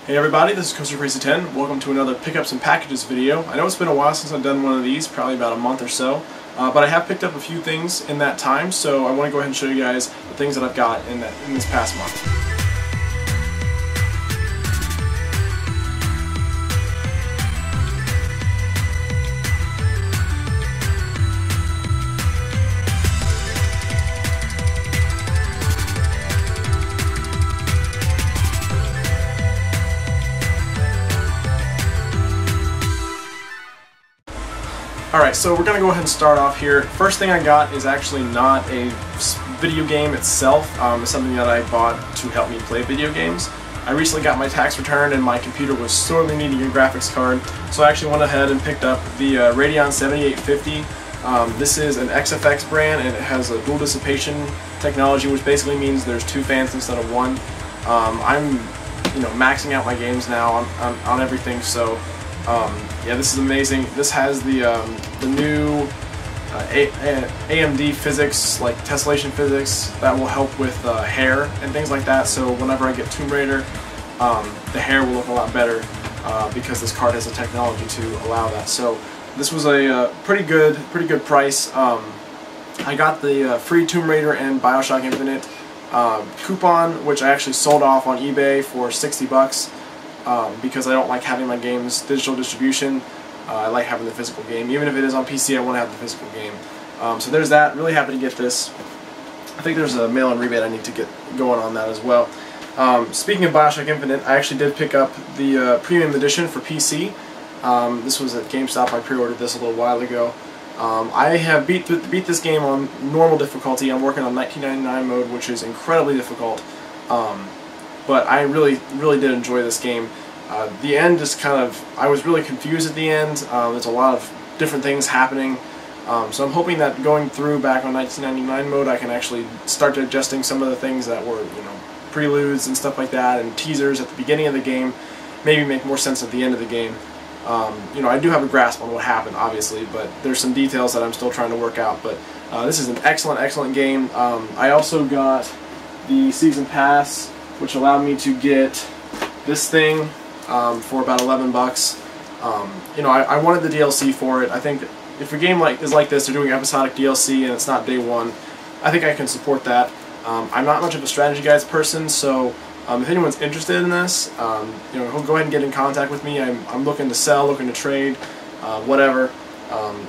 Hey everybody, this is CoHEN. Welcome to another Pickups and Packages video. I know it's been a while since I've done one of these, probably about a month or so, but I have picked up a few things in that time, so I want to go ahead and show you guys the things that I've got in this past month. Alright, so we're going to go ahead and start off here. First thing I got is actually not a video game itself. It's something that I bought to help me play video games. I recently got my tax returned and my computer was sorely needing a graphics card, so I actually went ahead and picked up the Radeon 7850. This is an XFX brand and it has a dual dissipation technology, which basically means there's two fans instead of one. I'm maxing out my games now on everything, so yeah, this is amazing. This has the new AMD physics, like tessellation physics, that will help with hair and things like that. So whenever I get Tomb Raider, the hair will look a lot better because this card has the technology to allow that. So this was a pretty good price. I got the free Tomb Raider and Bioshock Infinite coupon, which I actually sold off on eBay for 60 bucks. Because I don't like having my games digital distribution. I like having the physical game. Even if it is on PC, I want to have the physical game. So there's that. Really happy to get this. I think there's a mail-in rebate I need to get going on that as well. Speaking of Bioshock Infinite, I actually did pick up the premium edition for PC. This was at GameStop. I pre-ordered this a little while ago. I have beat this game on normal difficulty. I'm working on 1999 mode, which is incredibly difficult. But I really did enjoy this game. The end is I was really confused at the end. There's a lot of different things happening. So I'm hoping that going through back on 1999 mode, I can actually start digesting some of the things that were, preludes and stuff like that, and teasers at the beginning of the game, maybe make more sense at the end of the game. I do have a grasp on what happened, obviously, but there's some details that I'm still trying to work out. But this is an excellent game. I also got the Season Pass, which allowed me to get this thing for about 11 bucks. I wanted the DLC for it. I think if a game is like this, they're doing episodic DLC and it's not day one, I think I can support that. I'm not much of a strategy guides person, so if anyone's interested in this, go ahead and get in contact with me. I'm looking to sell, looking to trade, whatever.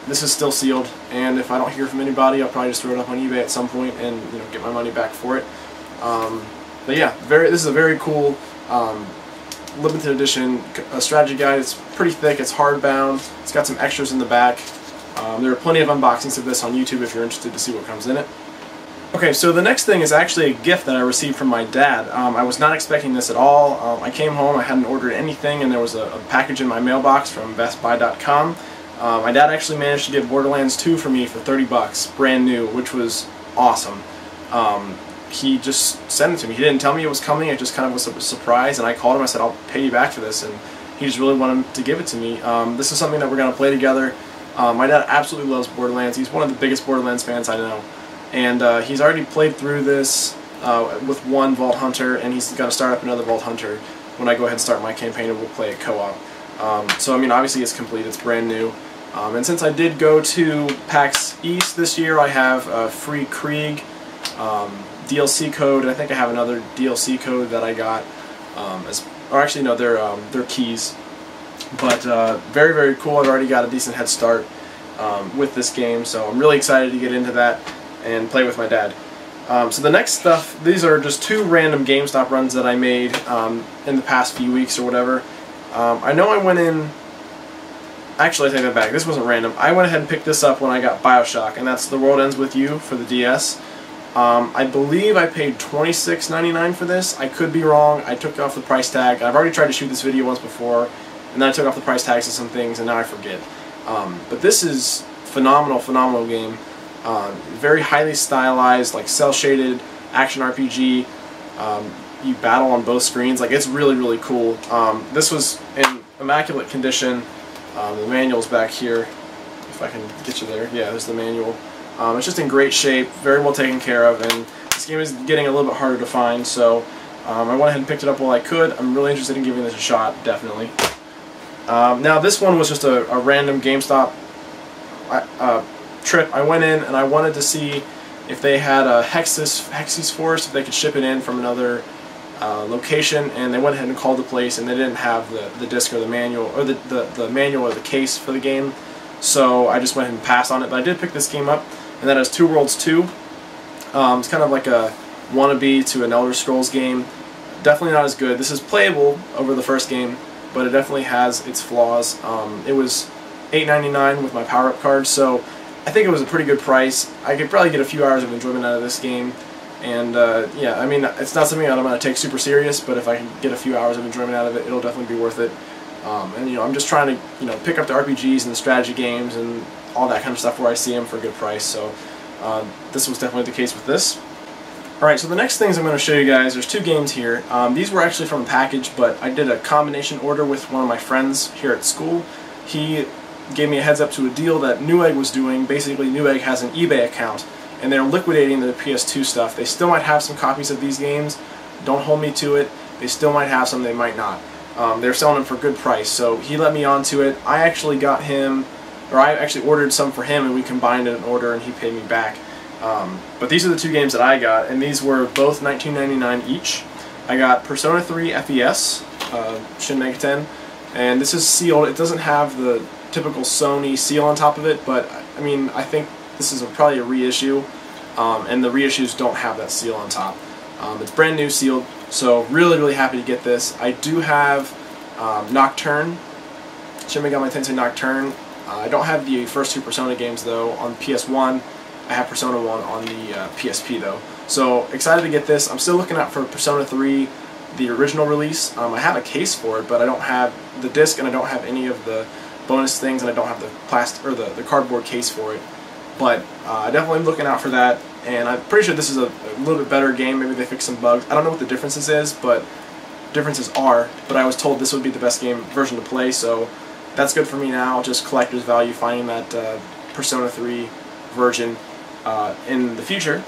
This is still sealed, and if I don't hear from anybody, I'll probably just throw it up on eBay at some point and get my money back for it. But yeah, this is a very cool limited edition strategy guide. It's pretty thick, it's hardbound, it's got some extras in the back. There are plenty of unboxings of this on YouTube if you're interested to see what comes in it. Okay, so the next thing is actually a gift that I received from my dad. I was not expecting this at all. I came home, I hadn't ordered anything, and there was a package in my mailbox from bestbuy.com. My dad actually managed to get Borderlands II for me for 30 bucks, brand new, which was awesome. He just sent it to me. He didn't tell me it was coming. It just kind of was a surprise, and I called him. I said, I'll pay you back for this, and he just really wanted to give it to me. This is something that we're going to play together. My dad absolutely loves Borderlands. He's one of the biggest Borderlands fans I know, and he's already played through this with one Vault Hunter, and he's going to start up another Vault Hunter when I go ahead and start my campaign, and we'll play it co-op. So, obviously it's complete. It's brand new. And since I did go to PAX East this year, I have a free Krieg DLC code, and I think I have another DLC code that I got, they're keys. But very cool. I've already got a decent head start with this game, so I'm really excited to get into that and play with my dad. So the next stuff, these are just two random GameStop runs that I made in the past few weeks or whatever. I know I went in. Actually, I take that back. This wasn't random. I went ahead and picked this up when I got Bioshock, and that's The World Ends With You for the DS. I believe I paid $26.99 for this. I could be wrong. I took off the price tag. I've already tried to shoot this video once before, and then I took off the price tags of some things, and now I forget. But this is phenomenal game. Very highly stylized, like cel-shaded action RPG. You battle on both screens. Like, it's really cool. This was in immaculate condition. The manual's back here, if I can get you there. Yeah, there's the manual. It's just in great shape, very well taken care of, and this game is getting a little bit harder to find, so I went ahead and picked it up while I could. I'm really interested in giving this a shot, definitely. Now this one was just a random GameStop trip. I went in and I wanted to see if they had a Hexis Force, if they could ship it in from another location, and they went ahead and called the place, and they didn't have the disc or the manual, or the manual or the case for the game, so I just went ahead and passed on it. But I did pick this game up, and that is Two Worlds 2. It's kind of like a wannabe to an Elder Scrolls game. Definitely not as good. This is playable over the first game, but it definitely has its flaws. It was $8.99 with my power-up card, so I think it was a pretty good price. I could probably get a few hours of enjoyment out of this game, and yeah, I mean, it's not something that I'm going to take super serious, but if I can get a few hours of enjoyment out of it, it'll definitely be worth it. And you know, I'm just trying to, you know, pick up the RPGs and the strategy games and all that kind of stuff where I see them for a good price, so this was definitely the case with this. Alright, so the next things I'm going to show you guys, there's two games here. These were actually from a package, but I did a combination order with one of my friends here at school. He gave me a heads up to a deal that Newegg was doing. Basically, Newegg has an eBay account, and they're liquidating the PS2 stuff. They still might have some copies of these games. Don't hold me to it. They still might have some, they might not. They're selling them for a good price, so he let me onto it. I actually got him, or I actually ordered some for him, and we combined an order, and he paid me back. But these are the two games that I got, and these were both $19.99 each. I got Persona 3 FES, Shin Megami, and this is sealed. It doesn't have the typical Sony seal on top of it, but I mean, I think this is probably a reissue, and the reissues don't have that seal on top. It's brand new sealed, so really happy to get this. I do have Nocturne, Shin Megami Tensei Nocturne. I don't have the first two Persona games though on PS1. I have Persona 1 on the PSP though. So excited to get this. I'm still looking out for Persona 3, the original release. I have a case for it, but I don't have the disc, and I don't have any of the bonus things, and I don't have the plastic or the cardboard case for it. But I definitely am looking out for that, and I'm pretty sure this is a little bit better game. Maybe they fixed some bugs. I don't know what the differences is, but differences are. But I was told this would be the best game version to play, so that's good for me now. Just collector's value finding that Persona 3 version in the future.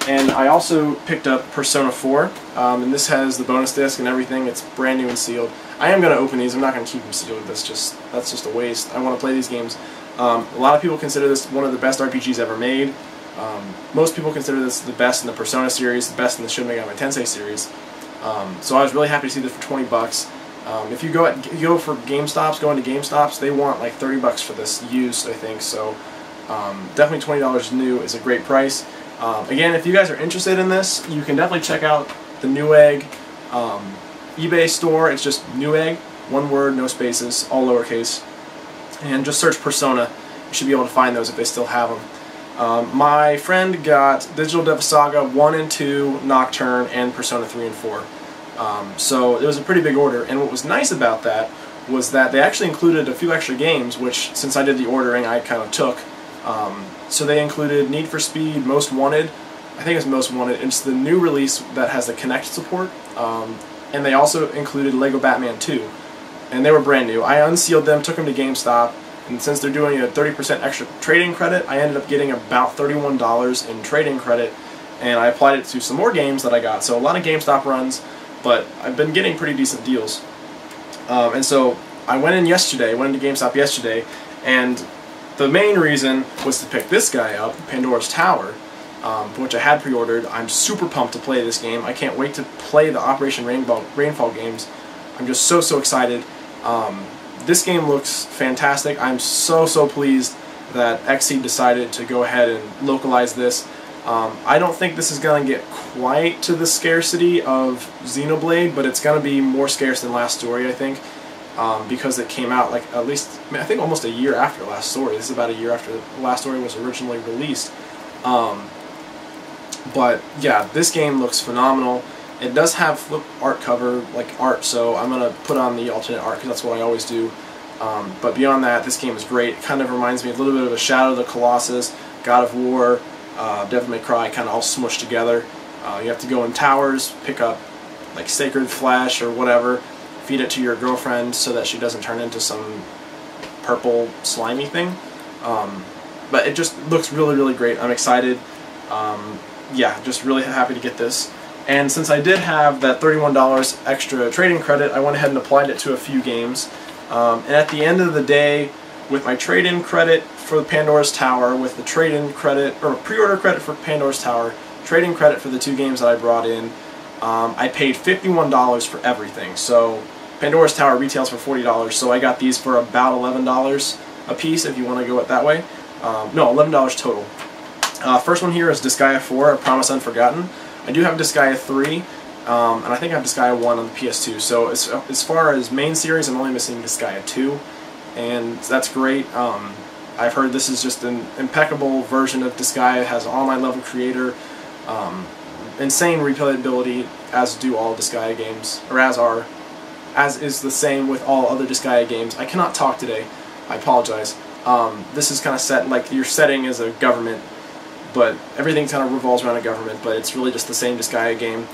And I also picked up Persona 4, and this has the bonus disc and everything. It's brand new and sealed. I am going to open these. I'm not going to keep them sealed. That's just a waste. I want to play these games. A lot of people consider this one of the best RPGs ever made. Most people consider this the best in the Persona series, the best in the Shin Megami Tensei series. So I was really happy to see this for 20 bucks. If you go for GameStops, go into GameStops, they want like 30 bucks for this used, I think. So definitely $20 new is a great price. Again, if you guys are interested in this, you can definitely check out the Newegg eBay store. It's just Newegg, one word, no spaces, all lowercase, and just search Persona. You should be able to find those if they still have them. My friend got Digital Devil Saga 1 and 2, Nocturne, and Persona 3 and 4. So it was a pretty big order, and what was nice about that was that they actually included a few extra games, which, since I did the ordering, I kind of took. So they included Need for Speed Most Wanted. I think it's Most Wanted. It's the new release that has the Kinect support. And they also included Lego Batman 2. And they were brand new. I unsealed them, took them to GameStop, and since they're doing a 30% extra trading credit, I ended up getting about $31 in trading credit, and I applied it to some more games that I got. So a lot of GameStop runs, but I've been getting pretty decent deals. And so I went into GameStop yesterday, and the main reason was to pick this guy up, Pandoras Tower, which I had pre-ordered. I'm super pumped to play this game. I can't wait to play the Operation Rainfall games. I'm just so excited. This game looks fantastic. I'm so pleased that XSEED decided to go ahead and localize this. I don't think this is going to get quite to the scarcity of Xenoblade, but it's going to be more scarce than Last Story, I think. Because it came out like at least, I think almost a year after Last Story. This is about a year after Last Story was originally released. But yeah, this game looks phenomenal. It does have flip art cover, like art, so I'm going to put on the alternate art because that's what I always do. But beyond that, this game is great. It kind of reminds me a little bit of a Shadow of the Colossus, God of War, Devil May Cry, kind of all smushed together. You have to go in towers, pick up like sacred flesh or whatever, feed it to your girlfriend so that she doesn't turn into some purple slimy thing. But it just looks really great. I'm excited. Yeah, just really happy to get this. And since I did have that $31 extra trading credit, I went ahead and applied it to a few games. And at the end of the day, with my trade-in credit for the Pandoras Tower, with the trade-in credit, or pre-order credit for Pandoras Tower, trade-in credit for the 2 games that I brought in, I paid $51 for everything. So Pandoras Tower retails for $40, so I got these for about $11 a piece if you want to go it that way. No, $11 total. First one here is Disgaea 4, A Promise Unforgotten. I do have Disgaea 3, and I think I have Disgaea 1 on the PS2. So as far as main series, I'm only missing Disgaea 2, and that's great. I've heard this is just an impeccable version of Disgaea. It has an online level creator, insane replayability, as do all Disgaea games, or as is the same with all other Disgaea games. I cannot talk today. I apologize. This is kind of set like your setting is a government, but everything kind of revolves around a government, but it's really just the same Disgaea game.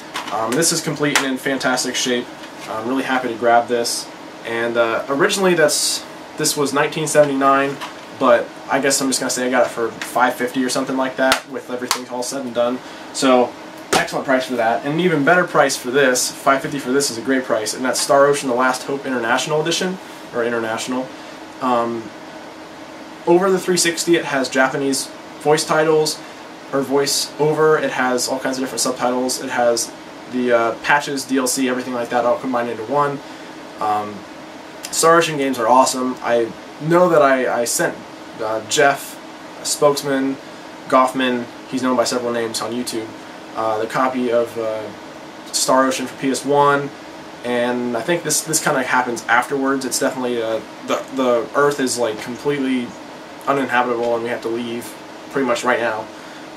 This is complete and in fantastic shape. I'm really happy to grab this. And originally this was $19.79, but I guess I'm just going to say I got it for $5.50 or something like that, with everything all said and done. So, excellent price for that. And an even better price for this, $5.50 for this is a great price, and that's Star Ocean The Last Hope International Edition, or International. Over the 360 it has Japanese voice titles, or voice over, it has all kinds of different subtitles, it has the patches, DLC, everything like that all combined into one. Star Ocean games are awesome. I know that I sent Jeff, spokesman, Goffman, he's known by several names on YouTube, the copy of Star Ocean for PS1, and I think this kind of happens afterwards. It's definitely, the Earth is like completely uninhabitable and we have to leave pretty much right now.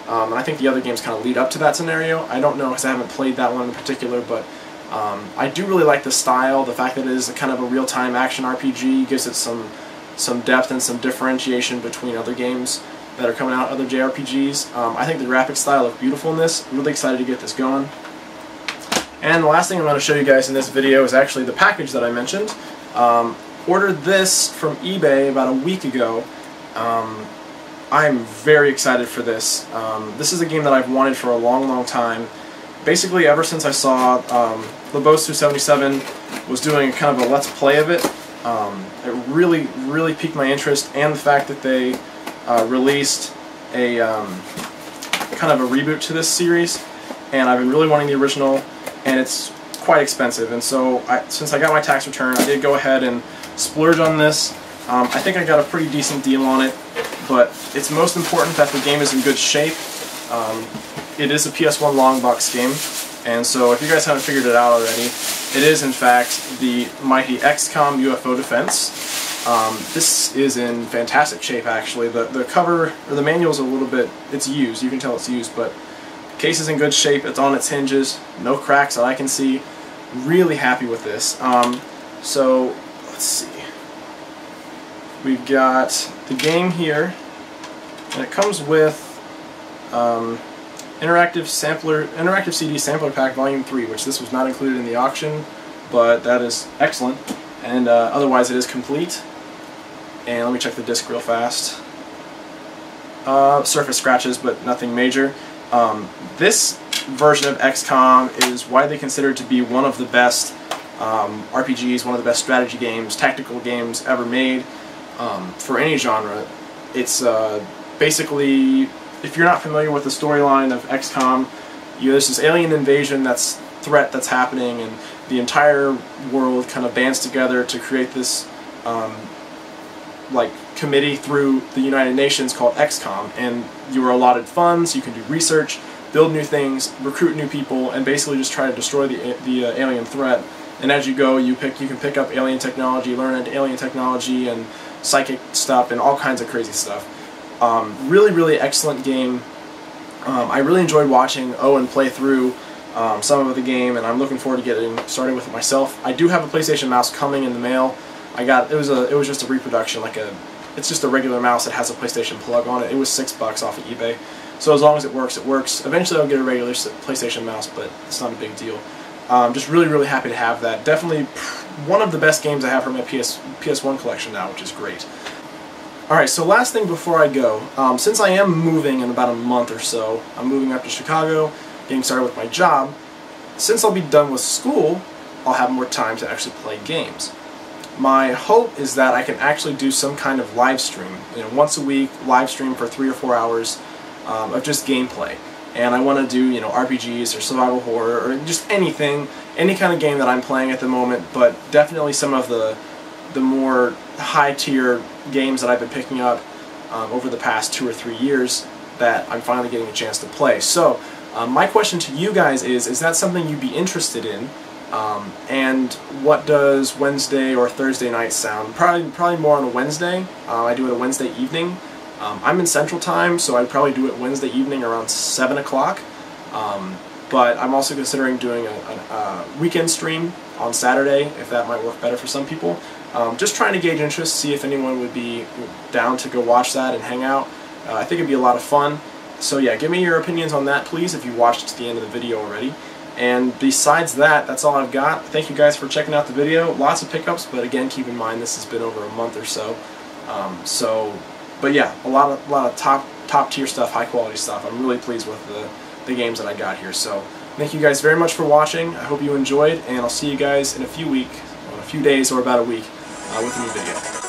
And I think the other games kind of lead up to that scenario. I don't know because I haven't played that one in particular, but I do really like the style, the fact that it is a kind of a real-time action RPG, gives it some depth and some differentiation between other games that are coming out, other JRPGs. I think the graphic style look beautiful in this. I'm really excited to get this going. And the last thing I'm going to show you guys in this video is actually the package that I mentioned. Ordered this from eBay about a week ago. I'm very excited for this. This is a game that I've wanted for a long time. Basically, ever since I saw Lebos277 was doing kind of a Let's Play of it, it really piqued my interest, and the fact that they released a kind of a reboot to this series, and I've been really wanting the original, and it's quite expensive, and so since I got my tax return, I did go ahead and splurge on this. I think I got a pretty decent deal on it, but it's most important that the game is in good shape. It is a PS1 long box game, and so if you guys haven't figured it out already, it is in fact the mighty XCOM UFO Defense. This is in fantastic shape actually. The cover, or the manual's a little bit, it's used, you can tell it's used, but the case is in good shape, it's on its hinges, no cracks that I can see. Really happy with this. So, let's see. We've got the game here, and it comes with Interactive CD Sampler Pack Volume 3, which this was not included in the auction, but that is excellent, and otherwise it is complete. And let me check the disc real fast. Surface scratches, but nothing major. This version of XCOM is widely considered to be one of the best RPGs, one of the best strategy games, tactical games ever made for any genre. It's basically, if you're not familiar with the storyline of XCOM, there's this alien invasion threat that's happening, and the entire world kind of bands together to create this like committee through the United Nations called XCOM, and you are allotted funds, you can do research, build new things, recruit new people, and basically just try to destroy the alien threat. And as you go, you can pick up alien technology, learn alien technology and psychic stuff and all kinds of crazy stuff. Really excellent game. I really enjoyed watching Owen play through some of the game, and I'm looking forward to getting started with it myself. I do have a PlayStation mouse coming in the mail. I got it was just a reproduction, it's just a regular mouse that has a PlayStation plug on it. It was $6 off of eBay. So as long as it works, it works. Eventually I'll get a regular PlayStation mouse, but it's not a big deal. Just really happy to have that. Definitely one of the best games I have for my PS1 collection now, which is great. Alright, so last thing before I go, since I am moving in about a month or so, I'm moving up to Chicago, getting started with my job, since I'll be done with school, I'll have more time to actually play games. My hope is that I can actually do some kind of live stream, once a week, live stream for 3 or 4 hours of just gameplay. And I want to do, RPGs or survival horror or just anything, any kind of game that I'm playing at the moment, but definitely some of the more high-tier games that I've been picking up over the past 2 or 3 years that I'm finally getting a chance to play. So, my question to you guys is that something you'd be interested in? And what does Wednesday or Thursday night sound? Probably more on a Wednesday. I do it a Wednesday evening. I'm in Central Time, so I'd probably do it Wednesday evening around 7 o'clock. But I'm also considering doing a weekend stream on Saturday, if that might work better for some people. Just trying to gauge interest, see if anyone would be down to go watch that and hang out. I think it'd be a lot of fun. So yeah, give me your opinions on that, please, if you watched to the end of the video already. And besides that, that's all I've got. Thank you guys for checking out the video. Lots of pickups, but again, keep in mind this has been over a month or so. But yeah, a lot of top tier stuff, high quality stuff. I'm really pleased with the games that I got here. So thank you guys very much for watching. I hope you enjoyed, and I'll see you guys in a few days or about a week with a new video.